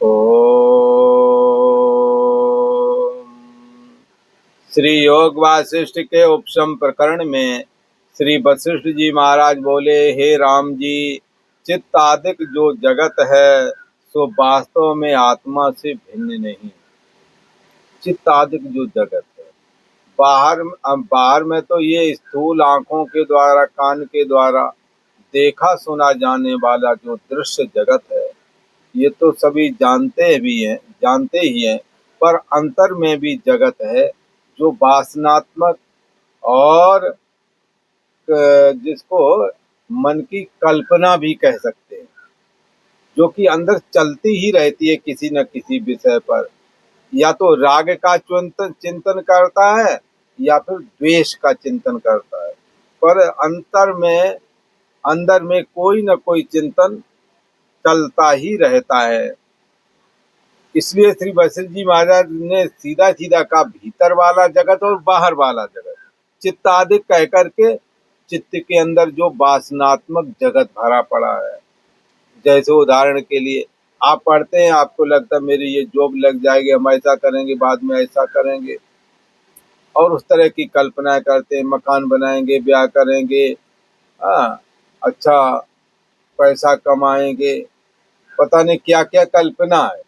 ओम। श्री योग वासिष्ठ के उपशम प्रकरण में श्री वशिष्ठ जी महाराज बोले, हे राम जी, चित्तादिक जो जगत है सो वास्तव में आत्मा से भिन्न नहीं। चित्तादिक जो जगत है बाहर में तो ये स्थूल आंखों के द्वारा, कान के द्वारा देखा सुना जाने वाला जो दृश्य जगत है, ये तो सभी जानते ही हैं। पर अंतर में भी जगत है जो वासनात्मक और जिसको मन की कल्पना भी कह सकते हैं, जो कि अंदर चलती ही रहती है किसी न किसी विषय पर। या तो राग का चिंतन करता है या फिर द्वेष का चिंतन करता है, पर अंदर में कोई न कोई चिंतन चलता ही रहता है। इसलिए श्री वशिष्ठ जी महाराज ने सीधा सीधा कहा, भीतर वाला जगत और बाहर वाला जगत। चित्त आदि कह करके चित्त के अंदर जो वासनात्मक जगत भरा पड़ा है, जैसे उदाहरण के लिए आप पढ़ते हैं, आपको लगता है मेरी ये जॉब लग जाएगी, हम ऐसा करेंगे, बाद में ऐसा करेंगे, और उस तरह की कल्पना करते हैं, मकान बनाएंगे, ब्याह करेंगे, हाँ, अच्छा पैसा कमाएंगे, पता नहीं क्या क्या कल्पना है।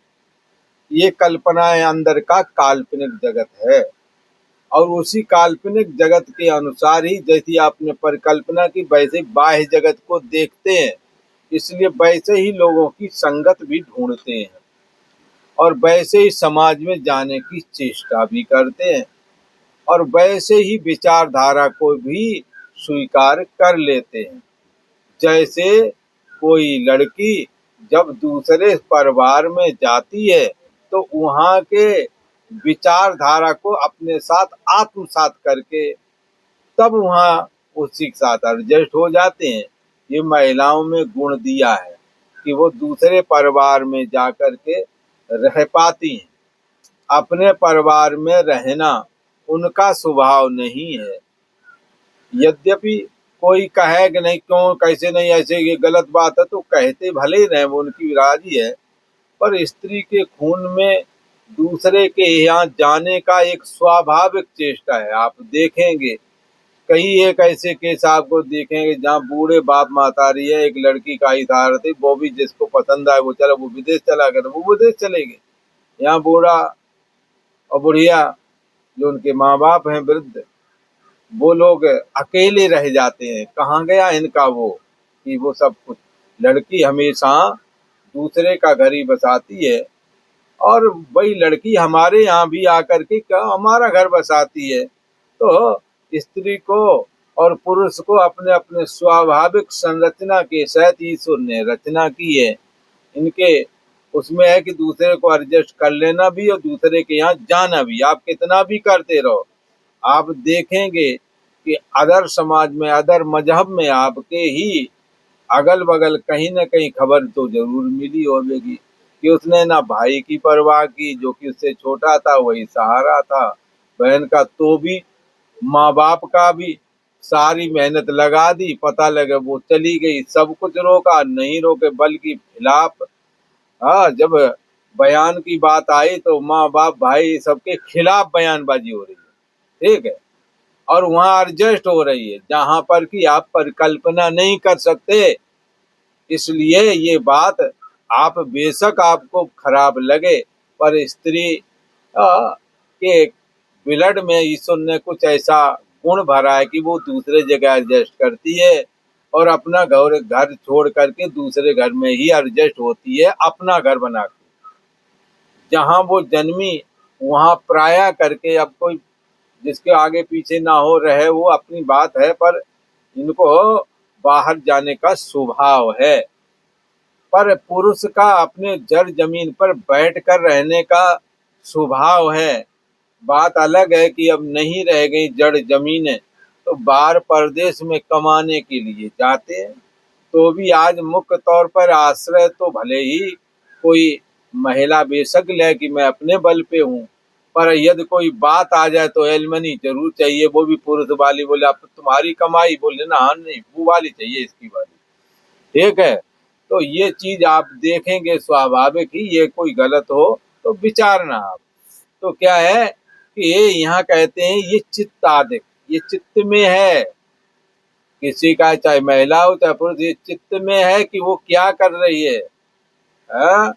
ये कल्पनाएं अंदर का काल्पनिक जगत है, और उसी काल्पनिक जगत के अनुसार ही जैसी आपने परिकल्पना की वैसे बाह्य जगत को देखते हैं। इसलिए वैसे ही लोगों की संगत भी ढूंढते हैं और वैसे ही समाज में जाने की चेष्टा भी करते हैं और वैसे ही विचारधारा को भी स्वीकार कर लेते हैं। जैसे कोई लड़की जब दूसरे परिवार में जाती है तो वहाँ के विचारधारा को अपने साथ आत्मसात करके तब वहाँ उसी के साथ एडजस्ट हो जाते हैं। ये महिलाओं में गुण दिया है कि वो दूसरे परिवार में जाकर के रह पाती हैं। अपने परिवार में रहना उनका स्वभाव नहीं है। यद्यपि कोई कहे कि नहीं, क्यों, कैसे नहीं, ऐसे ये गलत बात है, तो कहते भले ही रहे, वो उनकी राजी है। पर स्त्री के खून में दूसरे के यहाँ जाने का एक स्वाभाविक चेष्टा है। आप देखेंगे कई एक ऐसे केस आपको देखेंगे जहाँ बूढ़े बाप महतारी है, एक लड़की का इशारा थी, वो भी जिसको पसंद आए वो चला, वो विदेश चला गया, वो विदेश चले गए। यहाँ बूढ़ा और बुढ़िया जो उनके माँ बाप हैं वृद्ध, वो लोग अकेले रह जाते हैं। कहाँ गया इनका वो कि वो सब कुछ। लड़की हमेशा दूसरे का घर ही बसाती है, और वही लड़की हमारे यहाँ भी आकर के हमारा घर बसाती है। तो स्त्री को और पुरुष को अपने अपने स्वाभाविक संरचना के साथ ईश्वर ने रचना की है। इनके उसमें है कि दूसरे को एडजस्ट कर लेना भी और दूसरे के यहाँ जाना भी। आप कितना भी करते रहो, आप देखेंगे कि अदर समाज में, अदर मजहब में आपके ही अगल बगल कहीं न कहीं खबर तो जरूर मिली होगी कि उसने ना भाई की परवाह की, जो कि उससे छोटा था, वही सहारा था, बहन का तो भी, माँ बाप का भी, सारी मेहनत लगा दी, पता लगे वो चली गई, सब कुछ रोका, नहीं रोके बल्कि खिलाफ। हाँ, जब बयान की बात आई तो माँ बाप भाई सबके खिलाफ बयानबाजी हो रही है, ठीक है, और वहाँ एडजस्ट हो रही है जहाँ पर कि आप परिकल्पना नहीं कर सकते। इसलिए ये बात, आप बेशक आपको खराब लगे, पर स्त्री के ब्लड में ईश्वर ने कुछ ऐसा गुण भरा है कि वो दूसरे जगह एडजस्ट करती है और अपना घर छोड़ करके दूसरे घर में ही एडजस्ट होती है, अपना घर बना के। जहाँ वो जन्मी वहाँ प्राय करके, अब कोई जिसके आगे पीछे ना हो रहे वो अपनी बात है, पर इनको बाहर जाने का स्वभाव है। पर पुरुष का अपने जड़ जमीन पर बैठ कर रहने का स्वभाव है। बात अलग है कि अब नहीं रह गई जड़ जमीनें, तो बाहर परदेश में कमाने के लिए जाते हैं। तो भी आज मुख्य तौर पर आश्रय तो भले ही कोई महिला बेशक ले कि मैं अपने बल पे हूँ, पर यदि कोई बात आ जाए तो एलमनी जरूर चाहिए, वो भी पुरुष वाली। बोले अब तुम्हारी कमाई, बोले ना, हाँ नहीं, वो वाली चाहिए, इसकी वाली, ठीक है। तो ये चीज आप देखेंगे स्वाभाविक ही, ये कोई गलत हो तो विचारना आप। तो क्या है कि ये यहाँ कहते हैं ये चित्तादिक, ये चित्त में है, किसी का चाहे महिला हो चाहे पुरुष, ये चित्त में है कि वो क्या कर रही है, हाँ?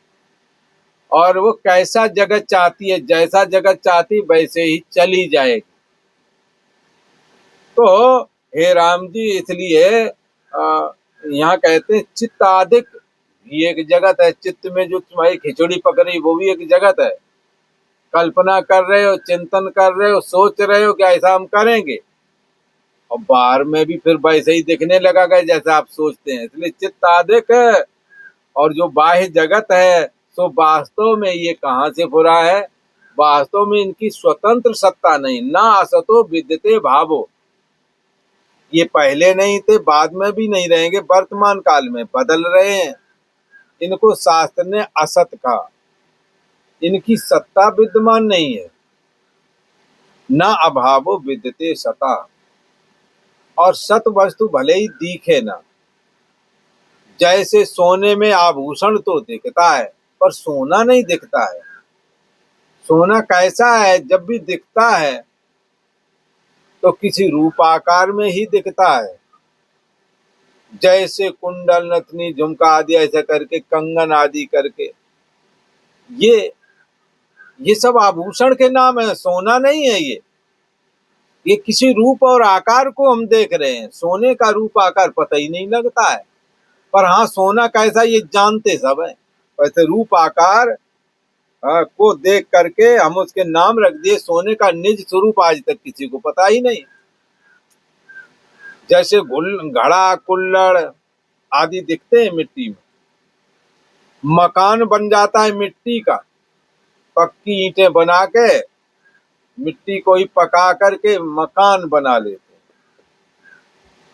और वो कैसा जगत चाहती है, जैसा जगत चाहती वैसे ही चली जाएगी। तो हे राम जी, इसलिए यहाँ कहते हैं चित्तादिक भी एक जगत है। चित्त में जो तुम्हारी खिचड़ी पक रही वो भी एक जगत है। कल्पना कर रहे हो, चिंतन कर रहे हो, सोच रहे हो कि ऐसा हम करेंगे, और बाहर में भी फिर वैसे ही दिखने लगा गया जैसा आप सोचते हैं। इसलिए चित्तादिक है। और जो बाह्य जगत है तो वास्तव में ये कहाँ से बुरा है, वास्तव में इनकी स्वतंत्र सत्ता नहीं। ना असतो विद्यते भावो, ये पहले नहीं थे, बाद में भी नहीं रहेंगे, वर्तमान काल में बदल रहे हैं। इनको शास्त्र ने असत कहा, इनकी सत्ता विद्यमान नहीं है। न अभावो विद्यते सता, और सत वस्तु भले ही दिखे ना। जैसे सोने में आभूषण तो दिखता है पर सोना नहीं दिखता है। सोना कैसा है, जब भी दिखता है तो किसी रूप आकार में ही दिखता है। जैसे कुंडल, नथनी, झुमका आदि ऐसा करके, कंगन आदि करके, ये सब आभूषण के नाम है, सोना नहीं है। ये किसी रूप और आकार को हम देख रहे हैं। सोने का रूप आकार पता ही नहीं लगता है, पर हाँ सोना कैसा ये जानते सब है। वैसे रूप आकार को देख करके हम उसके नाम रख दिए। सोने का निज स्वरूप आज तक किसी को पता ही नहीं। जैसे घड़ा, कुल्हड़ आदि दिखते हैं मिट्टी में, मकान बन जाता है मिट्टी का। पक्की ईंटें बना के मिट्टी को ही पका करके मकान बना लेते हैं।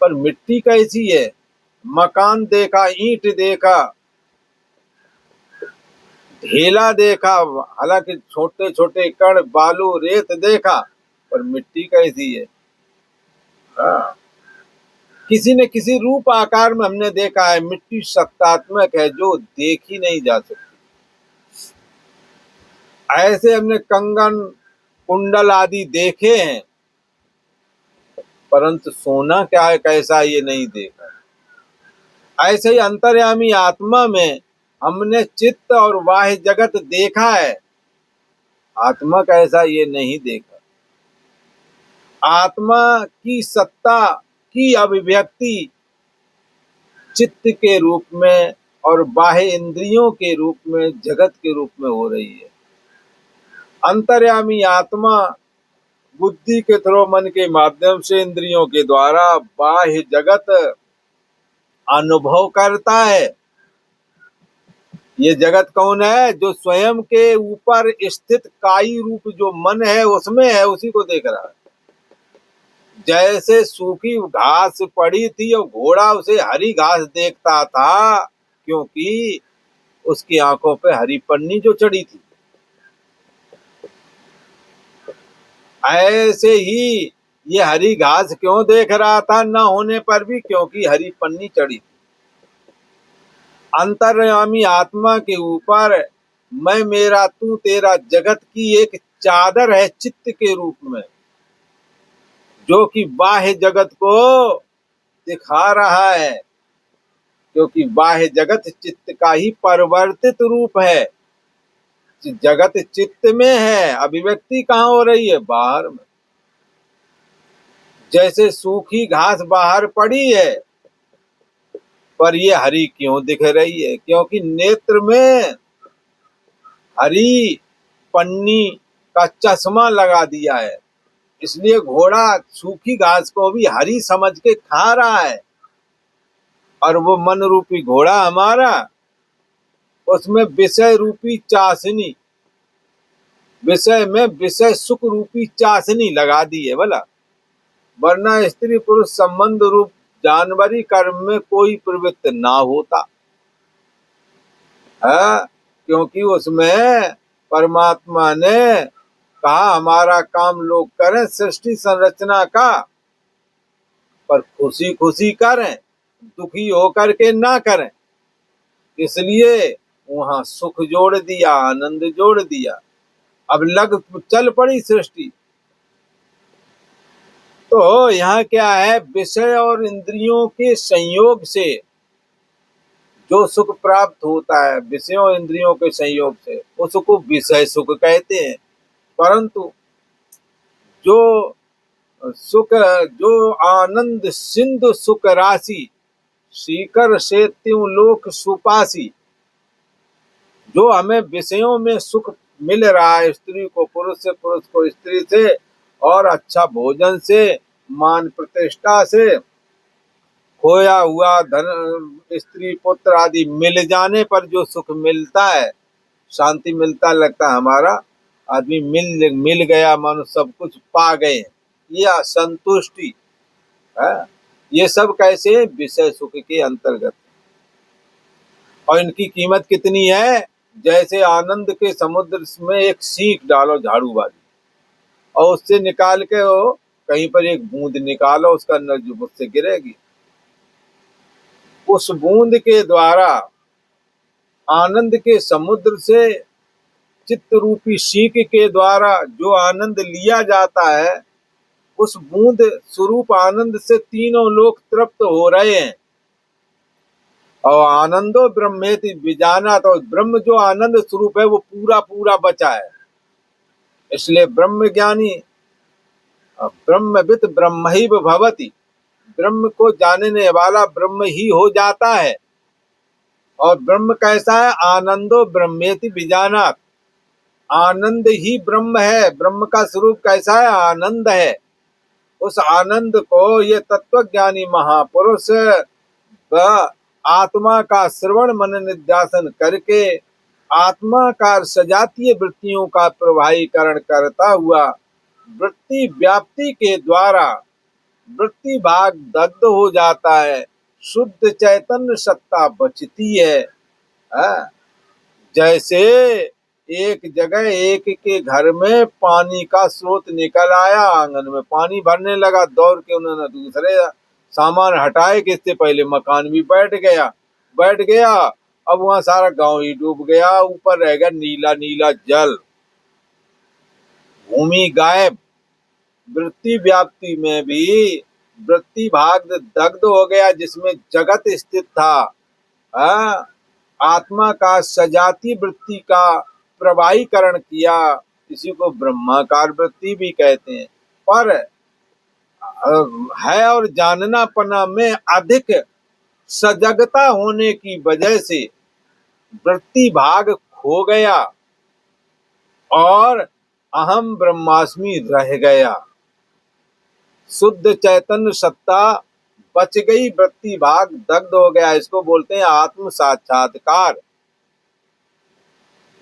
पर मिट्टी कैसी है, मकान देखा, ईंट देखा, ढेला देखा, हालांकि छोटे छोटे कण, बालू, रेत देखा, पर मिट्टी कैसी है, हाँ। किसी न किसी रूप आकार में हमने देखा है। मिट्टी सत्तात्मक है जो देखी नहीं जा सकती। ऐसे हमने कंगन, कुंडल आदि देखे हैं, परंतु सोना क्या है, कैसा, ये नहीं देखा। ऐसे ही अंतर्यामी आत्मा में हमने चित्त और बाह्य जगत देखा है, आत्मा कैसा ये नहीं देखा। आत्मा की सत्ता की अभिव्यक्ति चित्त के रूप में और बाह्य इंद्रियों के रूप में, जगत के रूप में हो रही है। अंतर्यामी आत्मा बुद्धि के थ्रू, मन के माध्यम से, इंद्रियों के द्वारा बाह्य जगत अनुभव करता है। ये जगत कौन है, जो स्वयं के ऊपर स्थित काई रूप जो मन है उसमें है, उसी को देख रहा है। जैसे सूखी घास पड़ी थी और घोड़ा उसे हरी घास देखता था, क्योंकि उसकी आंखों पे हरी पन्नी जो चढ़ी थी। ऐसे ही ये हरी घास क्यों देख रहा था न होने पर भी, क्योंकि हरी पन्नी चढ़ी थी। अंतर्यामी आत्मा के ऊपर मैं, मेरा, तू, तेरा, जगत की एक चादर है चित्त के रूप में, जो कि बाह्य जगत को दिखा रहा है। क्योंकि बाह्य जगत चित्त का ही परिवर्तित रूप है। जगत चित्त में है, अभिव्यक्ति कहाँ हो रही है, बाहर में। जैसे सूखी घास बाहर पड़ी है, पर ये हरी क्यों दिख रही है, क्योंकि नेत्र में हरी पन्नी का चश्मा लगा दिया है। इसलिए घोड़ा सूखी घास को भी हरी समझ के खा रहा है, और वो मन रूपी घोड़ा हमारा, उसमें विषय रूपी चाशनी, विषय में विषय सुख रूपी चाशनी लगा दी है भला। वरना स्त्री पुरुष संबंध रूप जानवरी कर्म में कोई प्रवृत्त ना होता है, क्योंकि उसमें परमात्मा ने कहा हमारा काम लोग करें सृष्टि संरचना का, पर खुशी खुशी करें, दुखी होकर के ना करें। इसलिए वहां सुख जोड़ दिया, आनंद जोड़ दिया। अब लग चल पड़ी सृष्टि। तो यहाँ क्या है, विषय और इंद्रियों के संयोग से जो सुख प्राप्त होता है, विषयों और इंद्रियों के संयोग से, उसको विषय सुख कहते हैं। परंतु जो सुख, जो आनंद सिंधु सुख राशि, सीकर से त्यों लोक सुपासी, जो हमें विषयों में सुख मिल रहा है, स्त्री को पुरुष से, पुरुष को स्त्री से, और अच्छा भोजन से, मान प्रतिष्ठा से, खोया हुआ धन, स्त्री पुत्र आदि मिल जाने पर जो सुख मिलता है, शांति मिलता, लगता है हमारा आदमी मिल गया, मानो सब कुछ पा गए, यह संतुष्टि है। ये सब कैसे, विषय सुख के अंतर्गत। और इनकी कीमत कितनी है, जैसे आनंद के समुद्र में एक सीख डालो झाड़ू वाली, और उससे निकाल के वो कहीं पर एक बूंद निकालो, उसका अंदर जो मुझसे गिरेगी, उस बूंद के द्वारा आनंद के समुद्र से, चित्त रूपी सीख के द्वारा जो आनंद लिया जाता है, उस बूंद स्वरूप आनंद से तीनों लोग तृप्त हो रहे हैं। और आनंदो ब्रह्मेति विजाना, तो ब्रह्म जो आनंद स्वरूप है वो पूरा पूरा बचा है। इसलिए ब्रह्म ज्ञानी ब्रह्मविद ब्रह्मैव भवति, ब्रह्म को जानने वाला ब्रह्म ही हो जाता है। और ब्रह्म कैसा है, आनंदो ब्रह्मेति विजानात, आनंद ही ब्रह्म है। ब्रह्म का स्वरूप कैसा है, आनंद है। उस आनंद को ये तत्वज्ञानी महापुरुष आत्मा का श्रवण मनन निध्यासन करके, आत्मा का सजातीय वृत्तियों का प्रवाहीकरण करता हुआ, वृत्ति व्याप्ति के द्वारा वृत्ति भाग दग्ध हो जाता है, शुद्ध चैतन्य सत्ता बचती है। जैसे एक जगह एक के घर में पानी का स्रोत निकल आया, आंगन में पानी भरने लगा, दौड़ के उन्होंने दूसरे सामान हटाए कि इससे पहले मकान भी बैठ गया। अब वहां सारा गांव ही डूब गया, ऊपर रह गया नीला नीला जल, भूमि गायब। वृत्ति व्याप्ति में भी वृत्ति भाग दग्ध हो गया, जिसमें जगत स्थित था। आत्मा का सजाती वृत्ति का प्रवाहीकरण किया, इसी को ब्रह्माकार वृत्ति भी कहते हैं। पर है और जानना पना में अधिक सजगता होने की वजह से वृत्ति भाग खो गया और अहम ब्रह्मास्मि रह गया। शुद्ध चैतन्य सत्ता बच गई, वृत्ति भाग दग्ध हो गया। इसको बोलते हैं आत्म साक्षात्कार।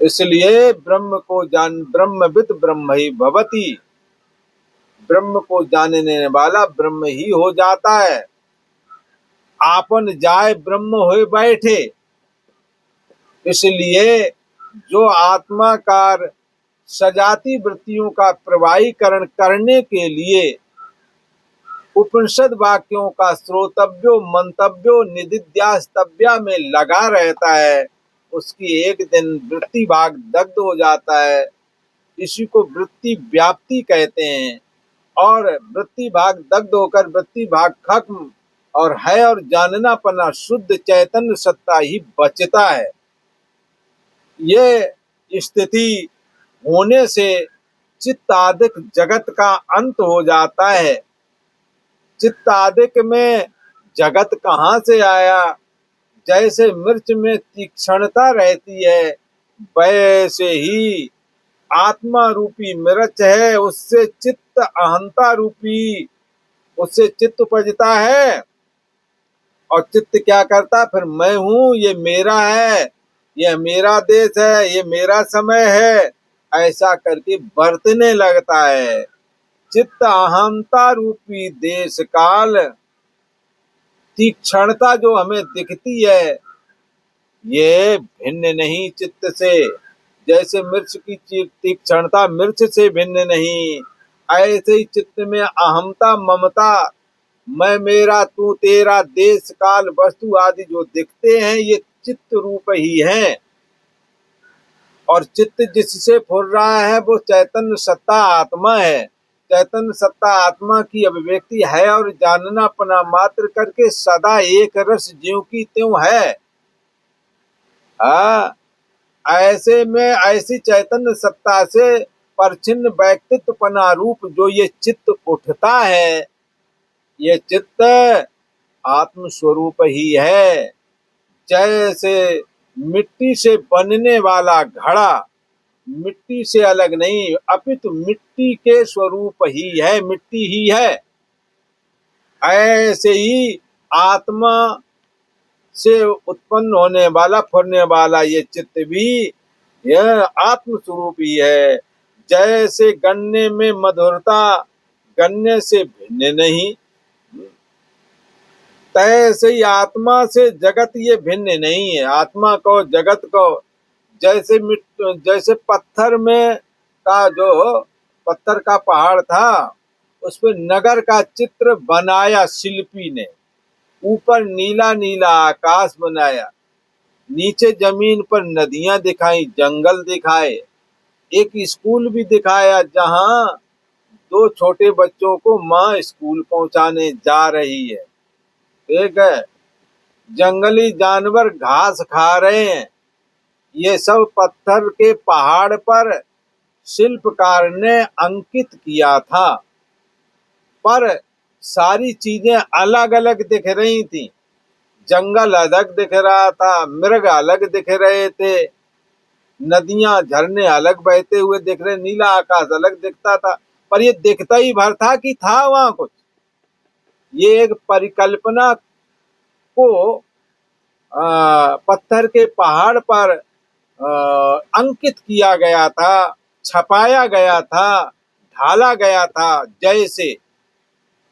इसलिए ब्रह्म को जान, ब्रह्मविद ब्रह्मैव भवति, ब्रह्म को जानने वाला ब्रह्म ही हो जाता है। आपन जाय ब्रह्म होए बैठे। इसलिए जो आत्माकार सजाती वृत्तियों का प्रवाहीकरण करने के लिए उपनिषद वाक्यों का श्रोतव्यो मंतव्यो निदिध्यास्तव्या में लगा रहता है, उसकी एक दिन वृत्ति भाग दग्ध हो जाता है। इसी को वृत्ति व्याप्ति कहते हैं। और वृत्ति भाग दग्ध होकर वृत्ति भाग खत्म, और है और जानना पना शुद्ध चैतन्य सत्ता ही बचता है। ये स्थिति होने से चित्तादिक जगत का अंत हो जाता है। चित्तादिक में जगत कहाँ से आया? जैसे मिर्च में तीक्ष्णता रहती है, वैसे ही आत्मा रूपी मिर्च है, उससे चित्त अहंता रूपी, उससे चित्त उपजता है। और चित्त क्या करता? फिर मैं हूं, ये मेरा है, ये मेरा देश है, ये मेरा समय है, ऐसा करके बरतने लगता है। चित्त अहंता रूपी देश काल तीक्ष्णता जो हमें दिखती है, ये भिन्न नहीं चित्त से। जैसे मिर्च की तीक्ष्णता मिर्च से भिन्न नहीं, ऐसे ही चित्त में अहमता ममता, मैं मेरा तू तेरा, देश काल वस्तु आदि जो दिखते हैं, ये चित्त रूप ही हैं। और चित्त जिससे फुर रहा है वो चैतन्य सत्ता आत्मा है। चैतन्य सत्ता आत्मा की अभिव्यक्ति है और जानना पना मात्र करके सदा एक रस ज्यों की त्यों है। ऐसे में ऐसी चैतन्य सत्ता से परछिन्न व्यक्तित्व पना रूप जो ये चित्त उठता है, ये चित्त आत्म स्वरूप ही है। जैसे मिट्टी से बनने वाला घड़ा मिट्टी से अलग नहीं अपितु मिट्टी के स्वरूप ही है, मिट्टी ही है। ऐसे ही आत्मा से उत्पन्न होने वाला फुरने वाला ये चित्त भी यह आत्म स्वरूप ही है। जैसे गन्ने में मधुरता गन्ने से भिन्न नहीं, तैसे ही आत्मा से जगत ये भिन्न नहीं है। आत्मा को जगत को जैसे पत्थर में का जो पत्थर का पहाड़ था उस पर नगर का चित्र बनाया शिल्पी ने, ऊपर नीला नीला आकाश बनाया, नीचे जमीन पर नदियां दिखाई, जंगल दिखाए, एक स्कूल भी दिखाया जहां 2 छोटे बच्चों को माँ स्कूल पहुंचाने जा रही है। एक है जंगली जानवर घास खा रहे हैं। ये सब पत्थर के पहाड़ पर शिल्पकार ने अंकित किया था, पर सारी चीजें अलग अलग दिख रही थी। जंगल अलग दिख रहा था, मृग अलग दिख रहे थे, नदियां झरने अलग बहते हुए दिख रहे, नीला आकाश अलग दिखता था। पर ये दिखता ही भर था कि था वहां कुछ। ये एक परिकल्पना को पत्थर के पहाड़ पर अंकित किया गया था, छपाया गया था, ढाला गया था, जैसे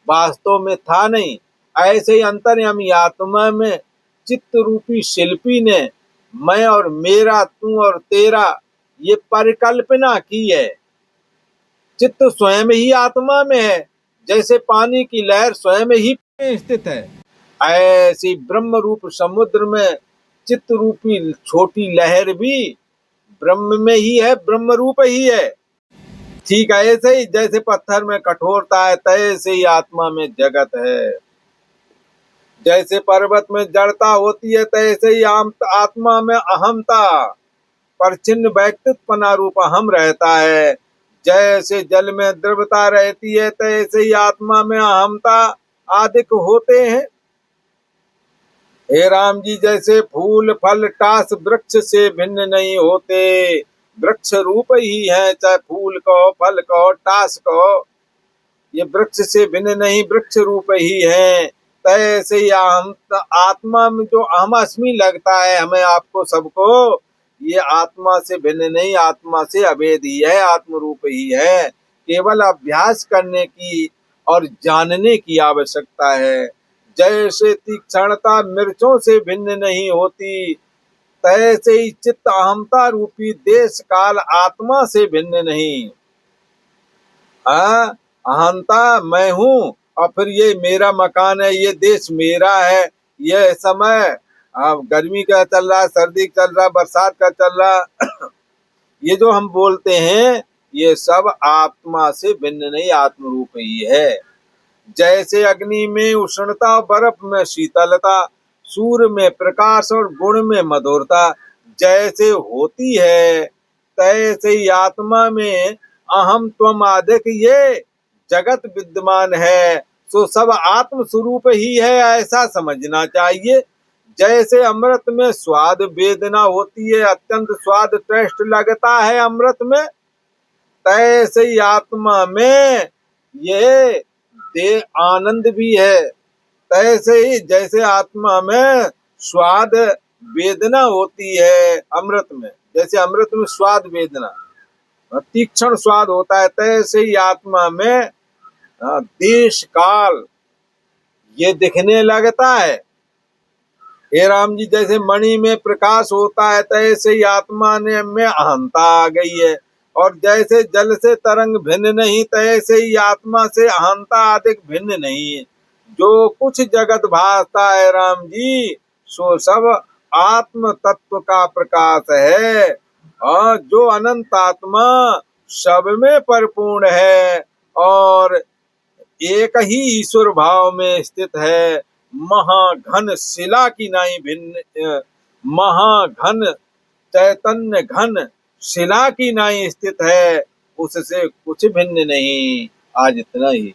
वास्तव में था नहीं। ऐसे ही अंतर्यामी आत्मा में चित्त रूपी शिल्पी ने मैं और मेरा, तू और तेरा ये परिकल्पना की है। चित्त स्वयं ही आत्मा में है, जैसे पानी की लहर स्वयं ही स्थित है। ऐसी ब्रह्म रूप समुद्र में चित्त रूपी छोटी लहर भी ब्रह्म में ही है, ब्रह्म रूप ही है। ठीक है, ऐसे ही जैसे पत्थर में कठोरता है तैसे ही आत्मा में जगत है। जैसे पर्वत में जड़ता होती है तैसे ही आत्मा में अहमता परछिन्न व्यक्तित्वपना रूप अहम रहता है। जैसे जल में द्रवता रहती है तैसे ही आत्मा में अहमता आदिक होते हैं। हे राम जी, जैसे फूल फल टास वृक्ष से भिन्न नहीं होते, वृक्ष रूप ही है, चाहे फूल को, फल को, टास को, ये वृक्ष से भिन्न नहीं, वृक्ष रूप ही है। तैसे ही आत्मा में जो अहम अस्मि लगता है हमें, आपको, सबको, ये आत्मा से भिन्न नहीं, आत्मा से अभेद ही है, आत्म रूप ही है। केवल अभ्यास करने की और जानने की आवश्यकता है। जैसे तीक्ष्णता मिर्चों से भिन्न नहीं होती, तैसे ही चित्त अहमता रूपी देश काल आत्मा से भिन्न नहीं। अहंता मैं हूँ और फिर ये मेरा मकान है, ये देश मेरा है, ये समय गर्मी का चल रहा, सर्दी का चल रहा, बरसात का चल रहा ये जो हम बोलते हैं ये सब आत्मा से भिन्न नहीं, आत्म रूप ही है। जैसे अग्नि में उष्णता, बर्फ में शीतलता, सूर्य में प्रकाश और गुण में मधुरता जैसे होती है, तैसे ही आत्मा में अहम त्वम आदिक ये जगत विद्यमान है। सो सब आत्म स्वरूप ही है, ऐसा समझना चाहिए। जैसे अमृत में स्वाद वेदना होती है, अत्यंत स्वाद टेस्ट लगता है अमृत में, तैसे ही आत्मा में ये दे आनंद भी है। तैसे ही जैसे आत्मा में स्वाद वेदना होती है अमृत में, जैसे अमृत में स्वाद वेदना तीक्ष्ण स्वाद होता है, तैसे ही आत्मा में देश काल ये दिखने लगता है। हे राम जी, जैसे मणि में प्रकाश होता है तैसे ही आत्मा ने में अहंता आ गई है। और जैसे जल से तरंग भिन्न नहीं, तैसे ही आत्मा से अहंता अधिक भिन्न नहीं है। जो कुछ जगत भासता है राम जी, सो सब आत्म तत्व का प्रकाश है और जो अनंत आत्मा सब में परिपूर्ण है और एक ही ईश्वर भाव में स्थित है। महाघन शिला की नाई भिन्न, महाघन चैतन्य घन शिला की नाई स्थित है, उससे कुछ भिन्न नहीं। आज इतना ही।